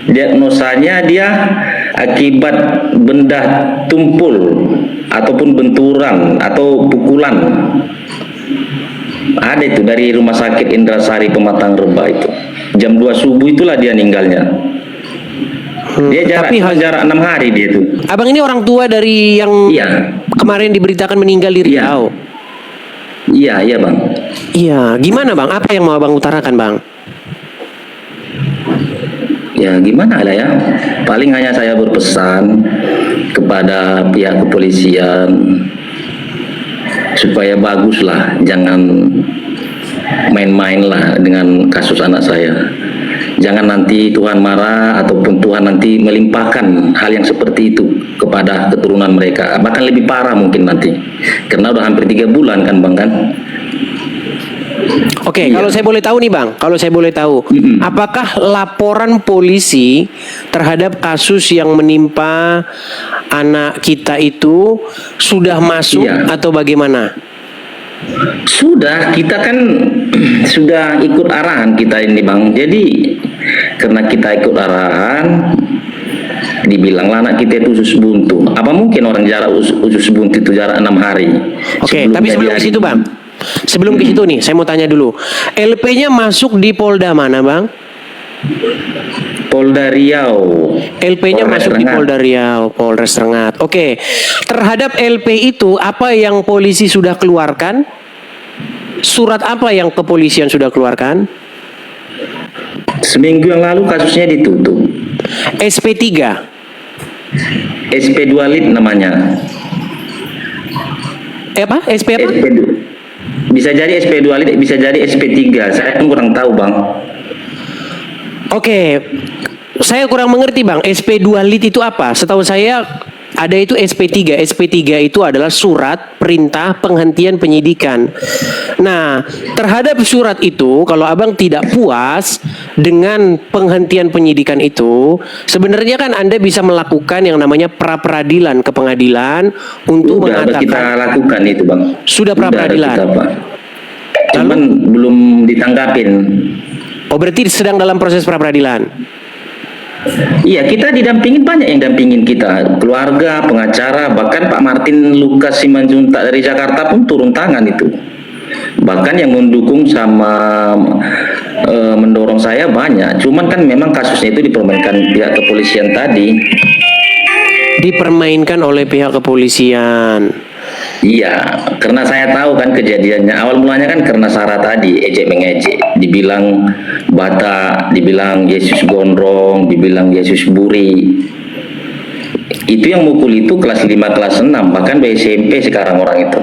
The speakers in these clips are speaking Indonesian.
Diagnosanya dia akibat benda tumpul ataupun benturan atau pukulan. Ada itu dari Rumah Sakit Indrasari Pematang Reba itu. Jam 2 subuh itulah dia meninggalnya. Dia jarak 6 hari dia itu. Abang ini orang tua dari yang kemarin diberitakan meninggal di Riau. Iya Bang. Iya, gimana Bang? Apa yang mau Abang utarakan Bang? Ya gimana lah ya. Paling hanya saya berpesan kepada pihak kepolisian supaya baguslah, jangan main-main lah dengan kasus anak saya. Jangan nanti Tuhan marah ataupun Tuhan nanti melimpahkan hal yang seperti itu kepada keturunan mereka. Bahkan lebih parah mungkin nanti. Karena udah hampir 3 bulan kan Bang kan. Oke, kalau saya boleh tahu nih Bang, apakah laporan polisi terhadap kasus yang menimpa anak kita itu sudah masuk atau bagaimana? Sudah, kita kan sudah ikut arahan kita ini Bang. Jadi karena kita ikut arahan, dibilanglah anak kita itu usus buntu. Apa mungkin orang jarak usus buntu itu jarak 6 hari? Oke, tapi sebelum ke situ Bang, sebelum ke situ nih, saya mau tanya dulu. LP-nya masuk di Polda mana Bang? Polda Riau. LP-nya masuk di Polda Riau, Polres Rengat. Oke, terhadap LP itu apa yang polisi sudah keluarkan? Surat apa yang kepolisian sudah keluarkan? Seminggu yang lalu kasusnya ditutup. SP3. SP2 lit namanya. Apa? SP apa? SP2. Bisa jadi SP2 lit, bisa jadi SP3. Saya kurang tahu Bang. Oke, saya kurang mengerti Bang. SP2 lit itu apa? Setahu saya ada itu SP3. SP3 itu adalah surat perintah penghentian penyidikan. Nah, terhadap surat itu, kalau Abang tidak puas dengan penghentian penyidikan itu, sebenarnya kan Anda bisa melakukan yang namanya pra-peradilan ke pengadilan untuk mengatakan. Kita lakukan itu Bang. Sudah pra-peradilan. Cuman belum ditanggapin. Oh, berarti sedang dalam proses pra-peradilan. Iya, kita didampingin, banyak yang dampingin kita, keluarga, pengacara, bahkan Pak Martin Lukas Simanjuntak dari Jakarta pun turun tangan itu. Bahkan yang mendukung sama mendorong saya banyak. Cuman kan memang kasusnya itu dipermainkan pihak kepolisian tadi. Dipermainkan oleh pihak kepolisian. Iya, karena saya tahu kan kejadiannya. Awal mulanya kan karena Sarah tadi ejek-mengejek, dibilang bata, dibilang Yesus gondrong, dibilang Yesus buri. Itu yang mukul itu kelas 5, kelas 6, bahkan SMP sekarang orang itu.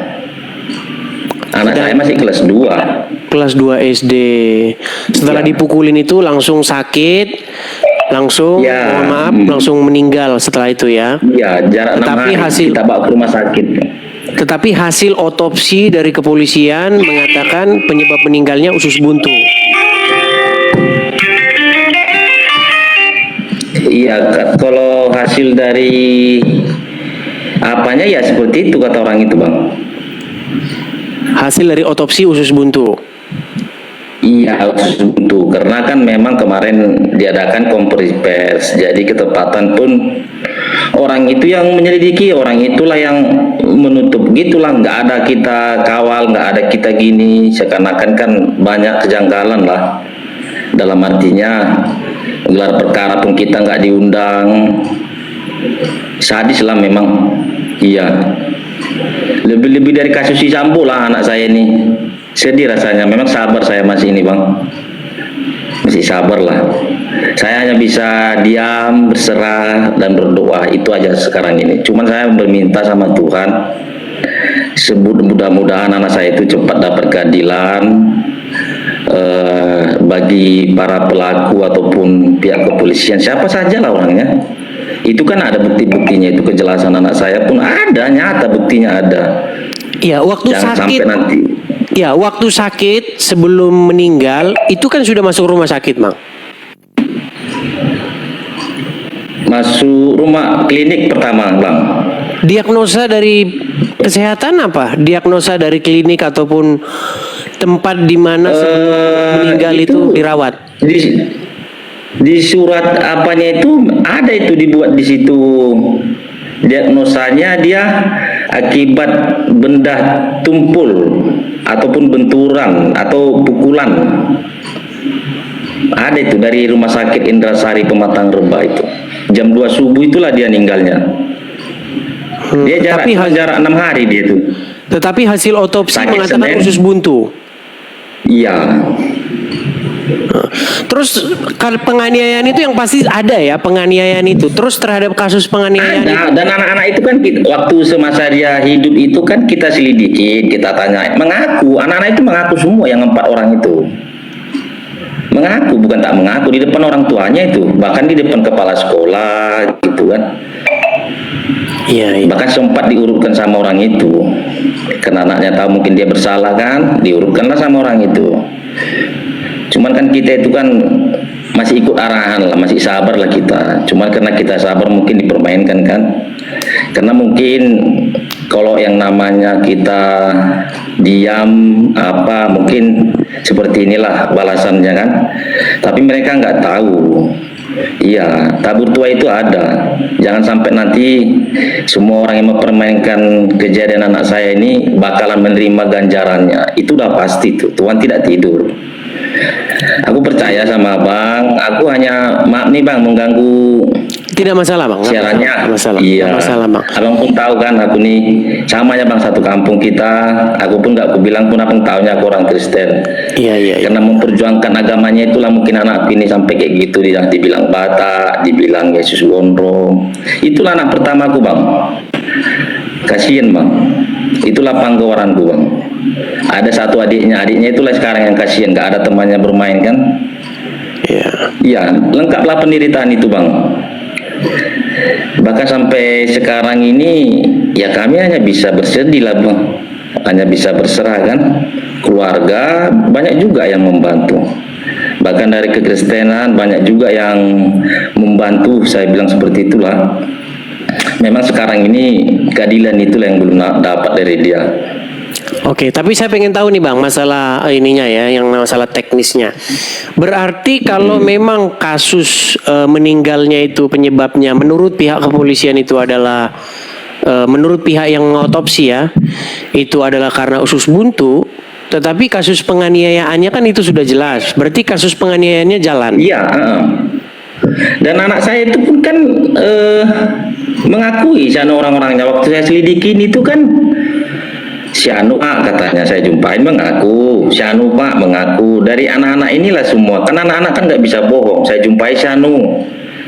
Anak saya masih kelas 2. Kelas 2 SD. Setelah dipukulin itu langsung sakit, langsung mohon maaf, langsung meninggal setelah itu ya. Iya, jarak 6 hari kita bawa ke rumah sakit. Tetapi hasil otopsi dari kepolisian mengatakan penyebab meninggalnya usus buntu. Iya, kalau hasil dari apanya ya seperti itu kata orang itu Bang. Hasil dari otopsi usus buntu. Iya, usus buntu. Karena kan memang kemarin diadakan konferensi pers, jadi ketepatan pun orang itu yang menyelidiki, orang itulah yang menutup gitulah, nggak ada kita kawal, nggak ada kita gini, seakan-akan kan banyak kejanggalan lah. Dalam artinya gelar perkara pun kita nggak diundang, sadis lah memang. Iya, lebih dari kasus si Sambo lah anak saya ini. Sedih rasanya, memang sabar saya masih ini Bang, masih sabar lah. Saya hanya bisa diam, berserah, dan berdoa, itu aja sekarang ini. Cuman saya berminta sama Tuhan, mudah-mudahan anak saya itu cepat dapat keadilan. Bagi para pelaku ataupun pihak kepolisian, siapa saja lah orangnya, itu kan ada bukti-buktinya, itu kejelasan anak saya pun ada, nyata buktinya ada. Ya, waktu jangan sakit sampai nanti. Ya, waktu sakit sebelum meninggal itu kan sudah masuk rumah sakit, Mang. Masuk rumah klinik pertama, Bang. Diagnosa dari kesehatan apa? Diagnosa dari klinik ataupun tempat di mana sebelum meninggal itu dirawat? Di surat apanya itu ada itu dibuat di situ, diagnosanya dia akibat benda tumpul ataupun benturan atau pukulan. Ada itu dari Rumah Sakit Indrasari Pematang Reba itu. Jam 2 subuh itulah dia meninggalnya. Dia jarak 6 hari dia itu. Tetapi hasil otopsi Sakit mengatakan Senin. usus buntu. Iya. Terus kalau penganiayaan itu yang pasti ada ya, penganiayaan itu. Terus terhadap kasus penganiayaan itu. Ada, dan anak-anak itu kan waktu semasa dia hidup itu kan kita selidiki, kita tanya, mengaku, anak-anak itu mengaku semua yang 4 orang itu. Mengaku, bukan tak mengaku, di depan orang tuanya itu, bahkan di depan kepala sekolah gitu kan. Iya, iya. Bahkan sempat diurutkan sama orang itu. Karena anaknya tahu mungkin dia bersalah kan, diurutkanlah sama orang itu. Cuman kan kita itu kan masih ikut arahan lah, masih sabar lah kita. Cuman karena kita sabar mungkin dipermainkan kan. Karena mungkin kalau yang namanya kita diam apa mungkin seperti inilah balasannya kan. Tapi mereka nggak tahu. Iya, tabur tua itu ada. Jangan sampai nanti semua orang yang mempermainkan kejadian anak saya ini bakalan menerima ganjarannya. Itu udah pasti tuh. Tuhan tidak tidur. Aku percaya sama Bang. Aku hanya maaf nih Bang mengganggu Tidak masalah bang. Nggak siarannya. Nggak masalah. Iya. Nggak masalah bang. Abang pun tahu kan aku nih sama ya Bang, satu kampung kita. Aku pun nggak aku bilang pun abang tahunya aku orang Kristen. Iya iya. Iya. Karena memperjuangkan agamanya itulah mungkin anak ini sampai kayak gitu, dibilang Batak, dibilang Yesus Gondrong. Itulah anak pertamaku Bang. Kasian Bang. Itulah panggawaranku Bang. Ada satu adiknya itulah sekarang yang kasihan, nggak ada temannya bermain kan. Iya. Iya, lengkaplah penderitaan itu Bang. Bahkan sampai sekarang ini ya kami hanya bisa bersedih lah Bang. Hanya bisa berserah kan. Keluarga banyak juga yang membantu. Bahkan dari kekristenan banyak juga yang membantu, saya bilang seperti itulah. Memang sekarang ini keadilan itulah yang belum dapat dari dia. Oke, tapi saya pengen tahu nih bang masalah ininya ya, yang masalah teknisnya. Berarti kalau memang kasus meninggalnya itu penyebabnya menurut pihak kepolisian itu adalah menurut pihak yang mengotopsi ya, itu adalah karena usus buntu. Tetapi kasus penganiayaannya kan itu sudah jelas. Berarti kasus penganiayaannya jalan. Iya. Dan anak saya itu pun kan mengakui sana orang-orangnya waktu saya selidikin itu kan. Si Anu Pak katanya saya jumpain mengaku, si Anu Pak mengaku, dari anak-anak inilah semua, kan anak-anak kan nggak bisa bohong, saya jumpai si Anu,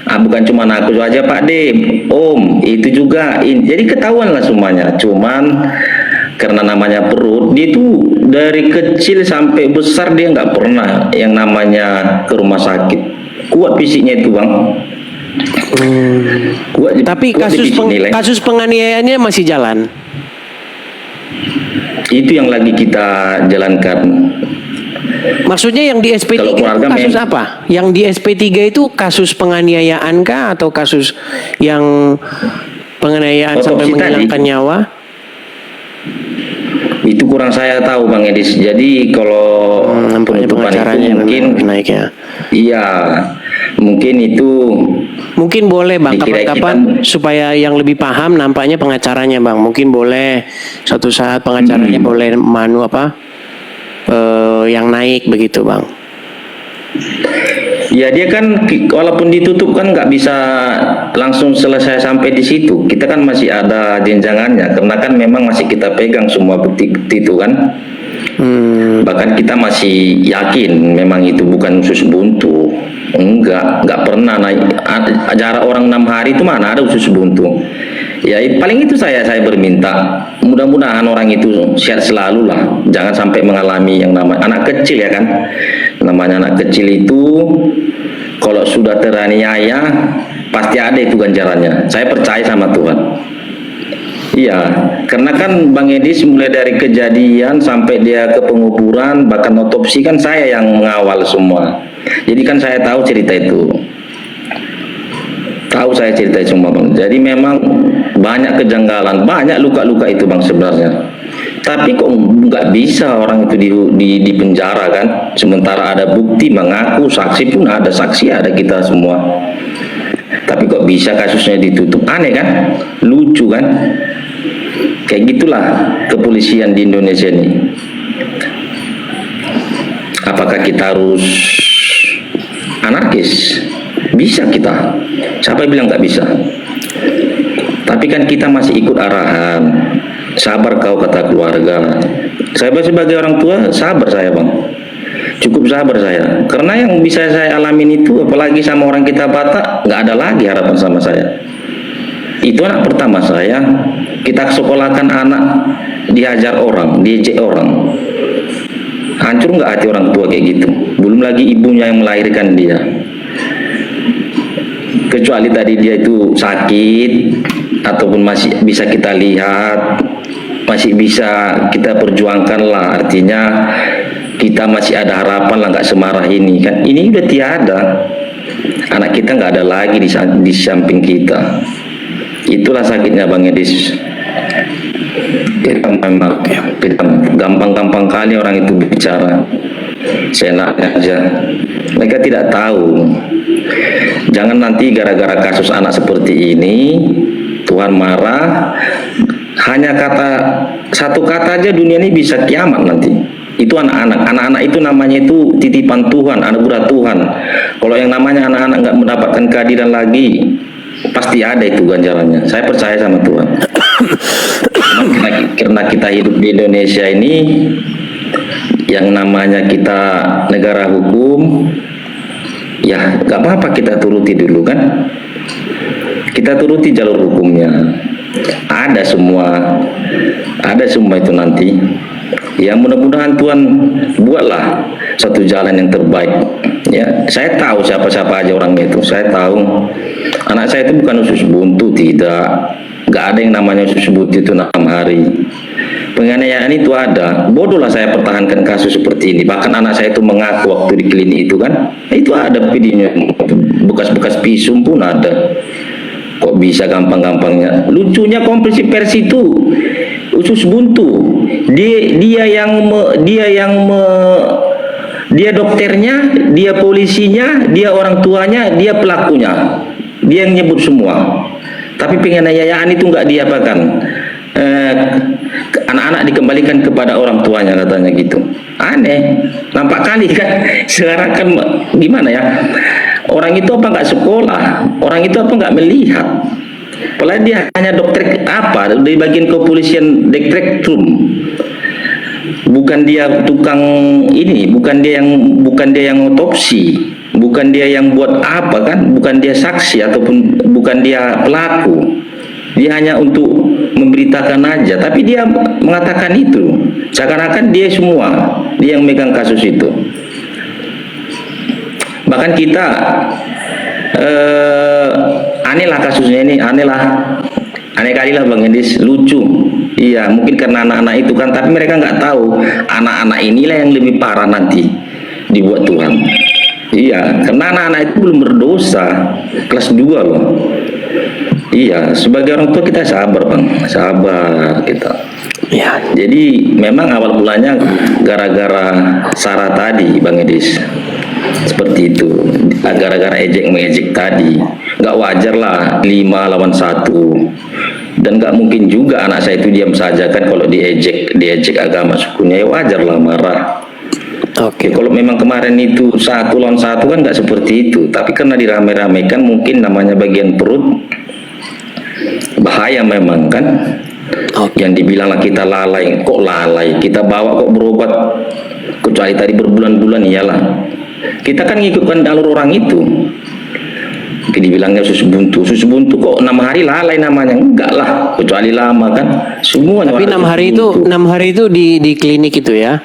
bukan cuma aku aja Pak De, Om, itu juga, jadi ketahuan lah semuanya, cuman karena namanya perut, dia itu dari kecil sampai besar dia nggak pernah yang namanya ke rumah sakit, kuat fisiknya itu Bang. Tapi kuat kasus penganiayaannya masih jalan. Itu yang lagi kita jalankan. Maksudnya yang di SP3 Kalau itu keluarga kasus apa? Yang di SP3 itu kasus penganiayaan kah atau kasus yang penganiayaan sampai menghilangkan nyawa? Itu kurang saya tahu Bang Edis. Jadi kalau penutupan itu mungkin naik ya. Iya, mungkin itu mungkin boleh Bang dikira kapan-kapan supaya yang lebih paham nampaknya pengacaranya Bang. Mungkin boleh suatu saat pengacaranya boleh yang naik begitu Bang. ya dia kan walaupun ditutup kan nggak bisa langsung selesai sampai di situ. Kita kan masih ada jenjangannya karena kan memang masih kita pegang semua bukti-bukti itu kan. Bahkan kita masih yakin memang itu bukan usus buntu. Enggak pernah naik. Jarak orang 6 hari itu mana ada usus buntu. Ya paling itu saya berminta mudah-mudahan orang itu sehat selalu lah, jangan sampai mengalami yang namanya anak kecil ya kan, namanya anak kecil itu kalau sudah teraniaya pasti ada itu ganjarannya, saya percaya sama Tuhan. Iya, karena kan Bang Edis mulai dari kejadian sampai dia ke penguburan bahkan otopsi kan saya yang mengawal semua, jadi kan saya tahu cerita itu. Tahu saya cerita semua Bang. Jadi memang banyak kejanggalan, banyak luka-luka itu Bang sebenarnya. Tapi kok nggak bisa orang itu di penjara kan? Sementara ada bukti mengaku, saksi pun ada, saksi ada kita semua. Tapi kok bisa kasusnya ditutup? Aneh kan? Lucu kan? Kayak gitulah kepolisian di Indonesia ini. Apakah kita harus anarkis? Bisa kita. Siapa yang bilang nggak bisa? Tapi kan kita masih ikut arahan. Sabar kau, kata keluarga. Saya sebagai orang tua sabar saya, Bang. Cukup sabar saya. Karena yang bisa saya alamin itu, apalagi sama orang kita Batak, nggak ada lagi harapan sama saya. Itu anak pertama saya. Kita sekolahkan anak, diajar orang, diejek orang. Hancur nggak hati orang tua kayak gitu? Belum lagi ibunya yang melahirkan dia. Kecuali tadi dia itu sakit, ataupun masih bisa kita lihat, masih bisa kita perjuangkan lah, artinya kita masih ada harapan lah, nggak semarah ini kan. Ini udah tiada, anak kita nggak ada lagi di samping kita. Itulah sakitnya Bang Edis. Kita memang gampang-gampang kali orang itu bicara, seenaknya aja. Mereka tidak tahu. Jangan nanti gara-gara kasus anak seperti ini Tuhan marah, hanya satu kata aja dunia ini bisa kiamat nanti. Itu anak-anak itu namanya itu titipan Tuhan, anugerah Tuhan. Kalau yang namanya anak-anak nggak mendapatkan keadilan lagi, pasti ada itu ganjarannya. Saya percaya sama Tuhan. Karena kita hidup di Indonesia ini, yang namanya kita negara hukum, ya nggak apa-apa kita turuti dulu kan. Kita turuti jalur hukumnya. Ada semua itu nanti. Ya mudah-mudahan Tuhan buatlah satu jalan yang terbaik. Ya, saya tahu siapa-siapa aja orangnya itu. Saya tahu anak saya itu bukan usus buntu, tidak. Nggak ada yang namanya usus buntu itu 6 hari. Penganiayaan itu ada. Bodohlah saya pertahankan kasus seperti ini. Bahkan anak saya itu mengaku waktu di klinik itu kan, itu ada videonya, bekas-bekas pisum pun ada. Kok bisa gampang-gampangnya? Lucunya konferensi pers itu usus buntu. Dia dokternya, dia polisinya, dia orang tuanya, dia pelakunya. Dia yang nyebut semua. Tapi penganiayaan itu nggak diapakan. Anak-anak dikembalikan kepada orang tuanya katanya gitu. Aneh. Nampak kali kan. Sekarang kan gimana ya? Orang itu apa nggak sekolah? Orang itu apa nggak melihat? Padahal dia hanya dokter apa di bagian kepolisian direktrum. Bukan dia tukang ini, bukan dia yang otopsi, bukan dia yang buat apa kan? Bukan dia saksi ataupun bukan dia pelaku. Dia hanya untuk memberitakan aja, tapi dia mengatakan itu seakan-akan dia semua, dia yang megang kasus itu. Bahkan kita aneh lah kasusnya ini, aneh kali lah Bang Edis, lucu. Iya, mungkin karena anak-anak itu kan, tapi mereka nggak tahu anak-anak inilah yang lebih parah nanti dibuat Tuhan. Iya, karena anak-anak itu belum berdosa, kelas 2 loh. Iya, sebagai orang tua kita sabar Bang, sabar kita. Ya, jadi memang awal mulanya gara-gara Sarah tadi Bang Edis. Seperti itu, gara-gara ejek-mejek tadi. Nggak wajar lah 5 lawan 1. Dan nggak mungkin juga anak saya itu diam saja kan kalau diejek agama sukunya, ya wajar lah marah. Oke. Kalau memang kemarin itu 1 lawan 1 kan nggak seperti itu, tapi karena dirame-ramekan mungkin namanya bagian perut, bahaya memang kan. Yang dibilang lah kita lalai, kok lalai? Kita bawa kok berobat, kecuali tadi berbulan-bulan iyalah. Kita kan ngikutkan alur orang itu. Dibilangnya susu buntu kok 6 hari lalai namanya, enggak lah, kecuali lama kan. Semuanya. Tapi 6 hari itu di klinik itu ya.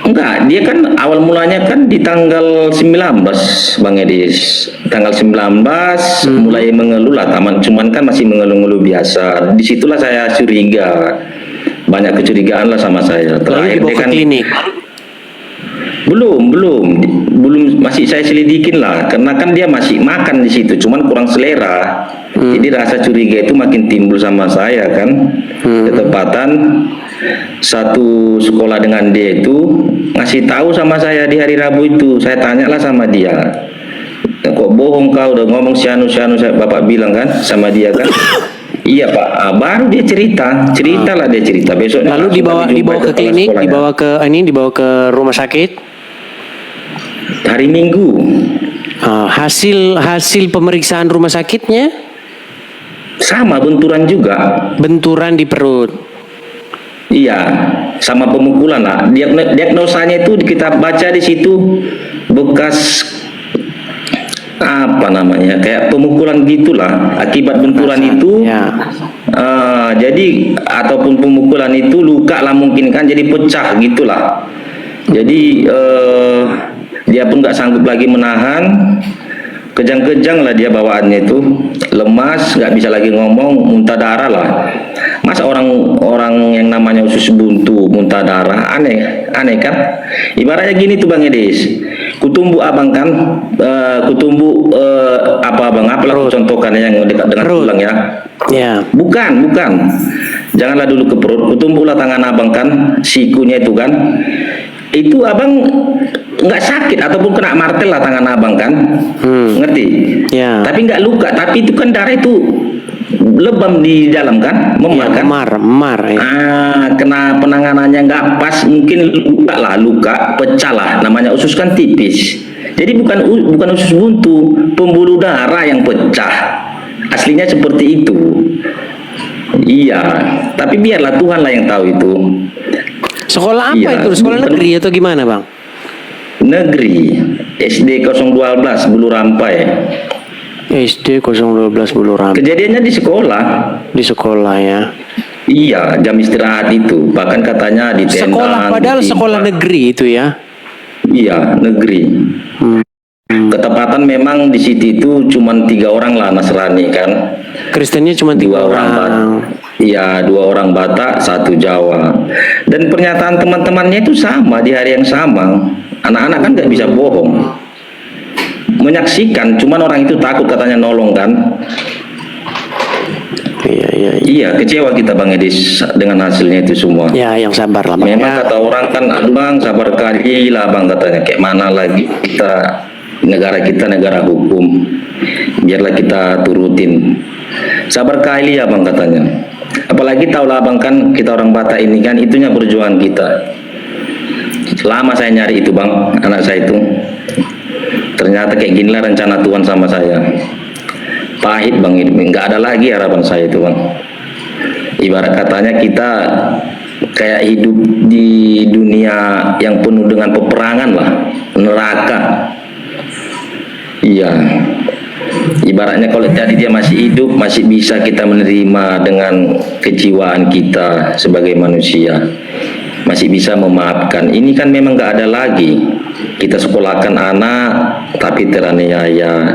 Enggak, dia kan awal mulanya kan di tanggal 19 Bang Edis. Tanggal 19 mulai mengeluh lah, cuman kan masih mengeluh-ngeluh biasa. Disitulah saya curiga. Banyak kecurigaan lah sama saya. Terakhir dia kan klinik. belum masih saya selidikin lah, karena kan dia masih makan di situ, cuman kurang selera. Jadi rasa curiga itu makin timbul sama saya kan. Ketepatan satu sekolah dengan dia itu ngasih tahu sama saya di hari Rabu itu. Saya tanyalah sama dia, kok bohong kau udah ngomong sianu saya bapak bilang kan sama dia kan. Iya Pak. Baru dia cerita lah dia cerita. Besoknya Lalu langsung dibawa ke kepala klinik, sekolahnya. dibawa ke rumah sakit. Hari Minggu. Hasil pemeriksaan rumah sakitnya Sama benturan juga. benturan di perut. Iya, sama pemukulan lah. Diagnosanya itu kita baca di situ bekas apa namanya, kayak pemukulan gitulah akibat benturan itu. Ya. Jadi ataupun pemukulan itu luka lah mungkin kan, jadi pecah gitulah. Jadi dia pun nggak sanggup lagi menahan. Kejang-kejang lah dia bawaannya itu, lemas, nggak bisa lagi ngomong, muntah darah lah. Masa orang yang namanya usus buntu muntah darah, aneh kan? Ibaratnya gini tuh Bang Edis, kutumbu abang kan, apa abang, apalah contohkannya yang dekat dengan Perut. tulang ya. Ya. Bukan. Janganlah dulu ke perut, kutumbulah tangan abang kan, sikunya itu kan. Itu abang nggak sakit ataupun kena martel lah tangan abang kan, ngerti? Ya. Tapi nggak luka, tapi itu kan darah itu lebam di dalam kan, memar kan? Memar. Ya. Kena penanganannya nggak pas, mungkin luka pecah lah. Namanya usus kan tipis, jadi bukan usus buntu, pembuluh darah yang pecah. Aslinya seperti itu. Iya, tapi biarlah Tuhan lah yang tahu itu. Sekolah apa Iya, itu? Sekolah bukan- negeri atau gimana, Bang? Negeri, SD 012 Bulu Rampai. SD 012 Buluram. Kejadiannya di sekolah. Di sekolah ya. Iya, jam istirahat itu. Bahkan katanya di tenda. Sekolah padahal ditimpa. sekolah negeri itu ya. Iya, negeri. Ketepatan memang di situ itu cuma 3 orang lah Nasrani kan. Kristennya cuma 3 Dua orang orang. Batak. Iya, 2 orang Batak, 1 Jawa. Dan pernyataan teman-temannya itu sama di hari yang sama. Anak-anak kan nggak bisa bohong. Menyaksikan, cuman orang itu takut katanya nolong kan. Iya. Iya, kecewa kita Bang Edis dengan hasilnya itu semua. Ya, yang sabar lah, Bang. Memang Ya. kata orang kan, Bang sabar kali lah Bang katanya. Kayak mana lagi negara kita negara hukum. Biarlah kita turutin. Sabar kali ya Bang katanya. Apalagi tahulah Bang kan kita orang Batak ini kan itunya perjuangan kita. Lama saya nyari itu Bang, anak saya itu. Ternyata kayak ginilah rencana Tuhan sama saya. Pahit Bang, nggak ada lagi harapan saya itu Bang. Ibarat katanya kita kayak hidup di dunia yang penuh dengan peperangan lah, neraka. Iya. Ibaratnya kalau tadi dia masih hidup, masih bisa kita menerima dengan kejiwaan kita sebagai manusia. Masih bisa memaafkan. Ini kan memang nggak ada lagi. Kita sekolahkan anak, tapi teraniaya.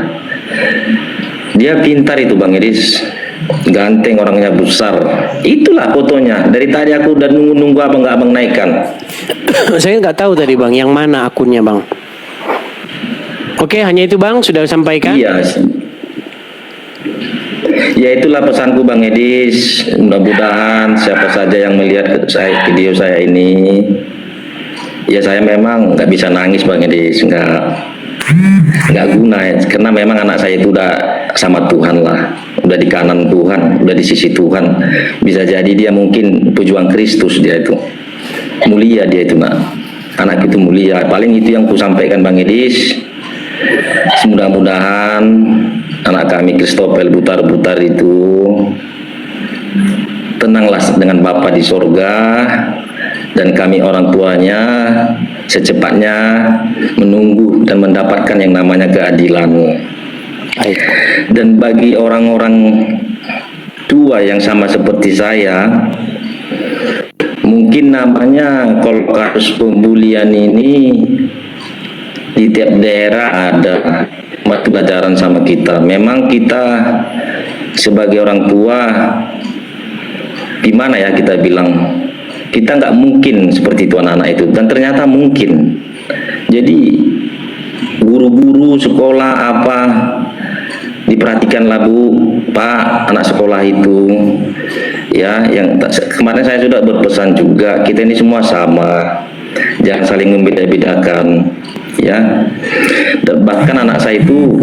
Dia pintar itu Bang Edis. Ganteng, orangnya besar. Itulah fotonya. Dari tadi aku udah nunggu abang naikkan. Saya nggak tahu tadi, Bang, yang mana akunnya, Bang. Oke, hanya itu, Bang, sudah sampaikan. Iya. Ya itulah pesanku Bang Edis. Mudah-mudahan siapa saja yang melihat video saya ini, ya saya memang nggak bisa nangis Bang Edis, nggak guna ya, karena memang anak saya itu udah sama Tuhan lah, udah di kanan Tuhan, udah di sisi Tuhan. Bisa jadi dia mungkin pejuang Kristus, dia itu mulia, dia itu anak itu mulia. Paling itu yang ku sampaikan Bang Edis. Mudah-mudahan anak kami Kristopel Butar-Butar itu tenanglah dengan Bapa di sorga, dan kami orang tuanya secepatnya menunggu dan mendapatkan yang namanya keadilan. Baik. Dan bagi orang-orang tua yang sama seperti saya, mungkin namanya kalau kasus pembulian ini di tiap daerah ada mata pelajaran sama kita. Memang kita sebagai orang tua, gimana ya kita bilang, kita nggak mungkin seperti itu anak-anak itu, dan ternyata mungkin. Jadi guru-guru sekolah apa diperhatikanlah Bu, Pak, anak sekolah itu ya, yang kemarin saya sudah berpesan juga, kita ini semua sama, jangan saling membeda-bedakan ya. Dan bahkan anak saya itu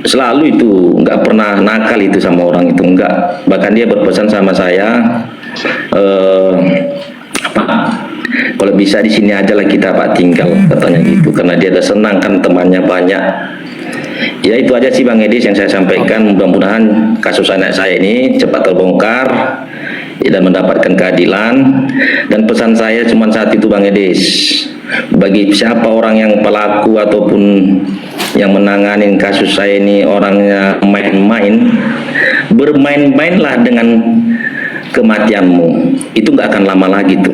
selalu itu nggak pernah nakal itu sama orang itu, enggak, bahkan dia berpesan sama saya, Pak, kalau bisa di sini aja lah kita Pak tinggal, katanya gitu, karena dia udah senang kan temannya banyak. Ya itu aja sih Bang Edis yang saya sampaikan. Mudah-mudahan kasus anak saya ini cepat terbongkar ya, dan mendapatkan keadilan. Dan pesan saya cuma saat itu Bang Edis, bagi siapa orang yang pelaku ataupun yang menangani kasus saya ini orangnya main-main, bermain-mainlah dengan kematianmu, itu nggak akan lama lagi tuh.